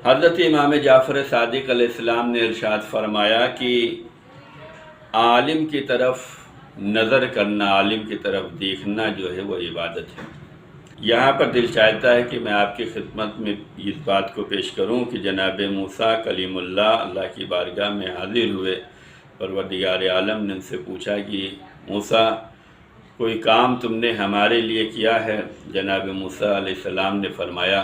حضرت امام جعفر صادق علیہ السلام نے ارشاد فرمایا کہ عالم کی طرف نظر کرنا، عالم کی طرف دیکھنا جو ہے وہ عبادت ہے۔ یہاں پر دل چاہتا ہے کہ میں آپ کی خدمت میں اس بات کو پیش کروں کہ جناب موسیٰ کلیم اللہ کی بارگاہ میں حاضر ہوئے۔ پروردگار عالم نے ان سے پوچھا کہ موسیٰ کوئی کام تم نے ہمارے لیے کیا ہے؟ جناب موسیٰ علیہ السلام نے فرمایا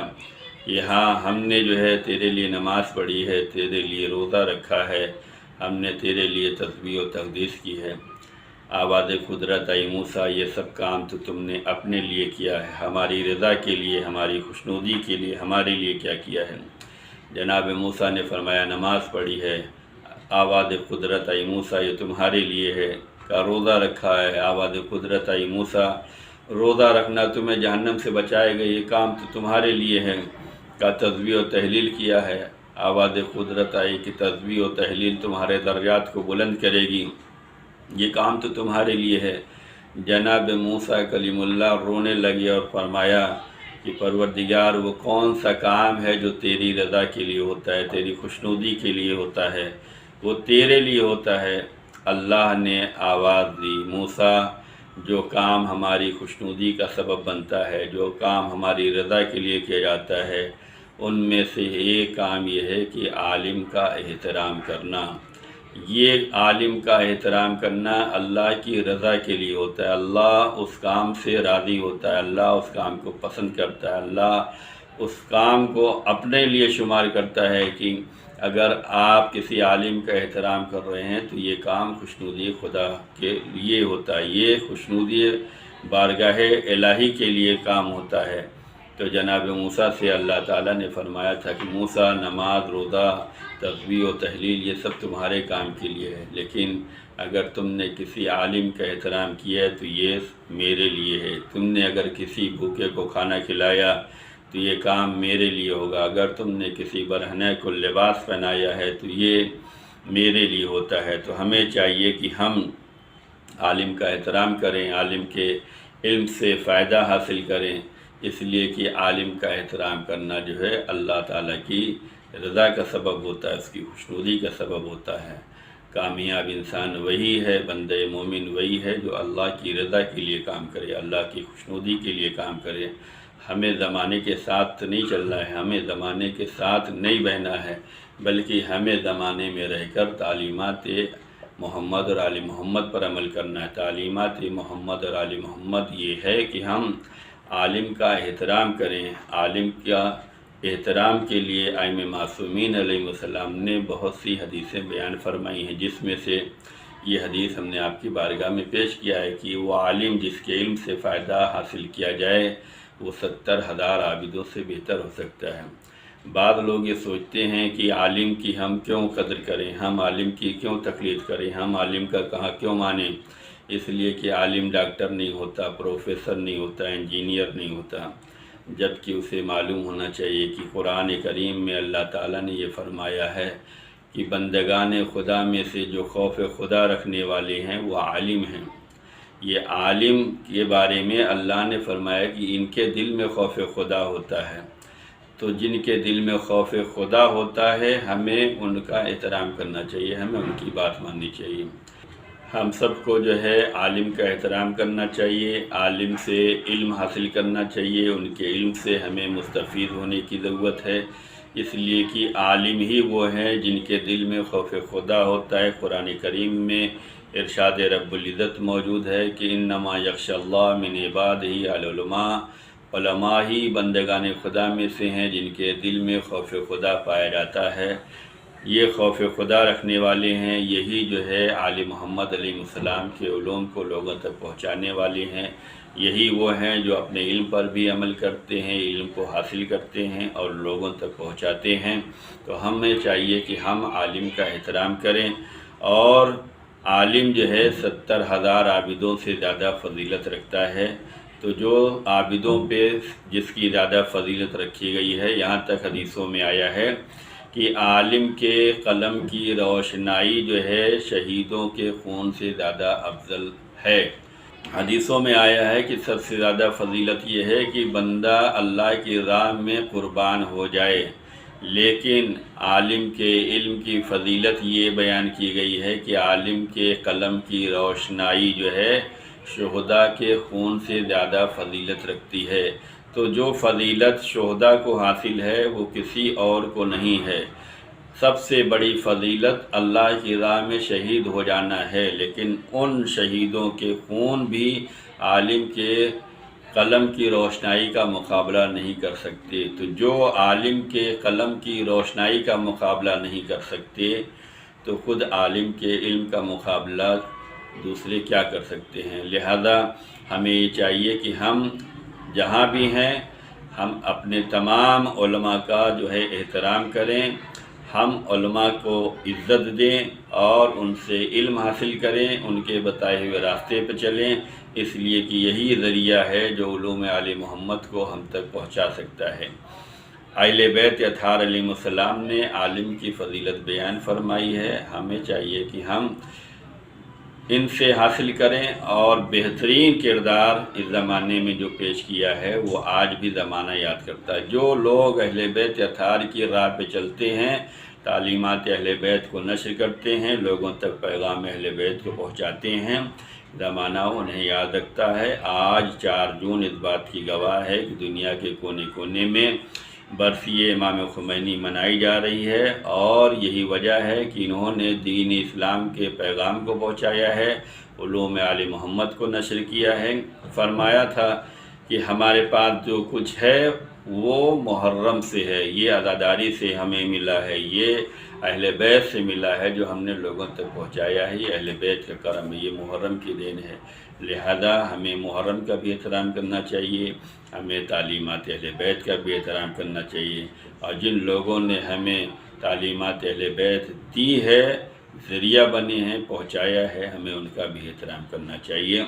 کہ ہاں، ہم نے جو ہے تیرے لیے نماز پڑھی ہے، تیرے لیے روزہ رکھا ہے، ہم نے تیرے لیے تسبیح و تقدیس کی ہے۔ آواز قدرت آئی موسیٰ یہ سب کام تو تم نے اپنے لیے کیا ہے، ہماری رضا کے لیے، ہماری خوشنودی کے لیے ہمارے لیے کیا کیا ہے؟ جناب موسیٰ نے فرمایا نماز پڑھی ہے۔ آواز قدرت آئی موسیٰ یہ تمہارے لیے ہے۔ کا روزہ رکھا ہے۔ آواز قدرت آئی موسیٰ روزہ رکھنا تمہیں جہنم سے بچائے گا، یہ کام تو تمہارے لیے ہے۔ کا تسبیح و تحلیل کیا ہے۔ آواز قدرت آئی کہ تسبیح و تحلیل تمہارے درجات کو بلند کرے گی، یہ کام تو تمہارے لیے ہے۔ جناب موسیٰ کلیم اللہ رونے لگے اور فرمایا کہ پروردگار وہ کون سا کام ہے جو تیری رضا کے لیے ہوتا ہے، تیری خوشنودی کے لیے ہوتا ہے، وہ تیرے لیے ہوتا ہے۔ اللہ نے آواز دی موسیٰ جو کام ہماری خوشنودی کا سبب بنتا ہے، جو کام ہماری رضا کے لیے کیا جاتا ہے، ان میں سے ایک کام یہ ہے کہ عالم کا احترام کرنا۔ یہ عالم کا احترام کرنا اللہ کی رضا کے لیے ہوتا ہے، اللہ اس کام سے راضی ہوتا ہے، اللہ اس کام کو پسند کرتا ہے، اللہ اس کام کو اپنے لیے شمار کرتا ہے کہ اگر آپ کسی عالم کا احترام کر رہے ہیں تو یہ کام خوشنودی خدا کے لیے ہوتا ہے، یہ خوشنودی بارگاہ الہی کے لیے کام ہوتا ہے۔ تو جناب موسیٰ سے اللہ تعالیٰ نے فرمایا تھا کہ موسیٰ نماز، روزہ، تسبیح و تحلیل یہ سب تمہارے کام کے لیے ہے، لیکن اگر تم نے کسی عالم کا احترام کیا ہے تو یہ میرے لیے ہے۔ تم نے اگر کسی بھوکے کو کھانا کھلایا تو یہ کام میرے لیے ہوگا۔ اگر تم نے کسی برہنہ کو لباس پہنایا ہے تو یہ میرے لیے ہوتا ہے۔ تو ہمیں چاہیے کہ ہم عالم کا احترام کریں، عالم کے علم سے فائدہ حاصل کریں، اس لیے کہ عالم کا احترام کرنا جو ہے اللہ تعالیٰ کی رضا کا سبب ہوتا ہے، اس کی خوشنودی کا سبب ہوتا ہے۔ کامیاب انسان وہی ہے، بندہ مومن وہی ہے جو اللہ کی رضا کے لیے کام کرے، اللہ کی خوشنودی کے لیے کام کرے۔ ہمیں زمانے کے ساتھ نہیں چلنا ہے، ہمیں زمانے کے ساتھ نہیں بہنا ہے، بلکہ ہمیں زمانے میں رہ کر تعلیمات محمد اور آل محمد پر عمل کرنا ہے۔ تعلیمات محمد اور آل محمد یہ ہے کہ ہم عالم کا احترام کریں۔ عالم کا احترام کے لیے ائمہ معصومین علیہ السلام نے بہت سی حدیثیں بیان فرمائی ہیں، جس میں سے یہ حدیث ہم نے آپ کی بارگاہ میں پیش کیا ہے کہ وہ عالم جس کے علم سے فائدہ حاصل کیا جائے وہ 70,000 عابدوں سے بہتر ہو سکتا ہے۔ بعض لوگ یہ سوچتے ہیں کہ عالم کی ہم کیوں قدر کریں، ہم عالم کی کیوں تقلید کریں، ہم عالم کا کہا کیوں مانیں، اس لیے کہ عالم ڈاکٹر نہیں ہوتا، پروفیسر نہیں ہوتا، انجینئر نہیں ہوتا، جبکہ اسے معلوم ہونا چاہیے کہ قرآن کریم میں اللہ تعالیٰ نے یہ فرمایا ہے کہ بندگان خدا میں سے جو خوف خدا رکھنے والے ہیں وہ عالم ہیں۔ یہ عالم کے بارے میں اللہ نے فرمایا کہ ان کے دل میں خوف خدا ہوتا ہے۔ تو جن کے دل میں خوف خدا ہوتا ہے ہمیں ان کا احترام کرنا چاہیے، ہمیں ان کی بات ماننی چاہیے۔ ہم سب کو جو ہے عالم کا احترام کرنا چاہیے، عالم سے علم حاصل کرنا چاہیے، ان کے علم سے ہمیں مستفید ہونے کی ضرورت ہے، اس لیے کہ عالم ہی وہ ہیں جن کے دل میں خوف خدا ہوتا ہے۔ قرآن کریم میں ارشاد رب العزت موجود ہے کہ انما یخشی اللہ من عبادہ العلماء، علماء ہی بندگان خدا میں سے ہیں جن کے دل میں خوف خدا پایا جاتا ہے۔ یہ خوف خدا رکھنے والے ہیں، یہی جو ہے آل محمد علیہ السلام کے علوم کو لوگوں تک پہنچانے والے ہیں، یہی وہ ہیں جو اپنے علم پر بھی عمل کرتے ہیں، علم کو حاصل کرتے ہیں اور لوگوں تک پہنچاتے ہیں۔ تو ہمیں چاہیے کہ ہم عالم کا احترام کریں، اور عالم جو ہے 70,000 عابدوں سے زیادہ فضیلت رکھتا ہے۔ تو جو عابدوں پہ جس کی زیادہ فضیلت رکھی گئی ہے، یہاں تک حدیثوں میں آیا ہے کہ عالم کے قلم کی روشنائی جو ہے شہیدوں کے خون سے زیادہ افضل ہے۔ حدیثوں میں آیا ہے کہ سب سے زیادہ فضیلت یہ ہے کہ بندہ اللہ کی راہ میں قربان ہو جائے، لیکن عالم کے علم کی فضیلت یہ بیان کی گئی ہے کہ عالم کے قلم کی روشنائی جو ہے شہداء کے خون سے زیادہ فضیلت رکھتی ہے۔ تو جو فضیلت شہداء کو حاصل ہے وہ کسی اور کو نہیں ہے۔ سب سے بڑی فضیلت اللہ کی راہ میں شہید ہو جانا ہے، لیکن ان شہیدوں کے خون بھی عالم کے قلم کی روشنائی کا مقابلہ نہیں کر سکتے۔ تو جو عالم کے قلم کی روشنائی کا مقابلہ نہیں کر سکتے تو خود عالم کے علم کا مقابلہ دوسرے کیا کر سکتے ہیں؟ لہذا ہمیں یہ چاہیے کہ ہم جہاں بھی ہیں ہم اپنے تمام علماء کا جو ہے احترام کریں، ہم علماء کو عزت دیں اور ان سے علم حاصل کریں، ان کے بتائے ہوئے راستے پہ چلیں، اس لیے کہ یہی ذریعہ ہے جو علوم آل محمد کو ہم تک پہنچا سکتا ہے۔ اہل بیت اطہار علیہ السلام نے عالم کی فضیلت بیان فرمائی ہے، ہمیں چاہیے کہ ہم ان سے حاصل کریں، اور بہترین کردار اس زمانے میں جو پیش کیا ہے وہ آج بھی زمانہ یاد کرتا ہے۔ جو لوگ اہل بیت اطہار کی راہ پہ چلتے ہیں، تعلیمات اہل بیت کو نشر کرتے ہیں، لوگوں تک پیغام اہل بیت کو پہنچاتے ہیں، زمانہ انہیں یاد رکھتا ہے۔ آج 4 جون اس بات کی گواہ ہے کہ دنیا کے کونے کونے میں برسی امام خمینی منائی جا رہی ہے، اور یہی وجہ ہے کہ انہوں نے دین اسلام کے پیغام کو پہنچایا ہے، علوم آل محمد کو نشر کیا ہے۔ فرمایا تھا کہ ہمارے پاس جو کچھ ہے وہ محرم سے ہے، یہ عزاداری سے ہمیں ملا ہے، یہ اہل بیت سے ملا ہے، جو ہم نے لوگوں تک پہنچایا ہے، یہ اہل بیت کا کرم ہے، یہ محرم کی دین ہے۔ لہذا ہمیں محرم کا بھی احترام کرنا چاہیے، ہمیں تعلیمات اہل بیت کا بھی احترام کرنا چاہیے، اور جن لوگوں نے ہمیں تعلیمات اہل بیت دی ہے، ذریعہ بنے ہیں، پہنچایا ہے، ہمیں ان کا بھی احترام کرنا چاہیے۔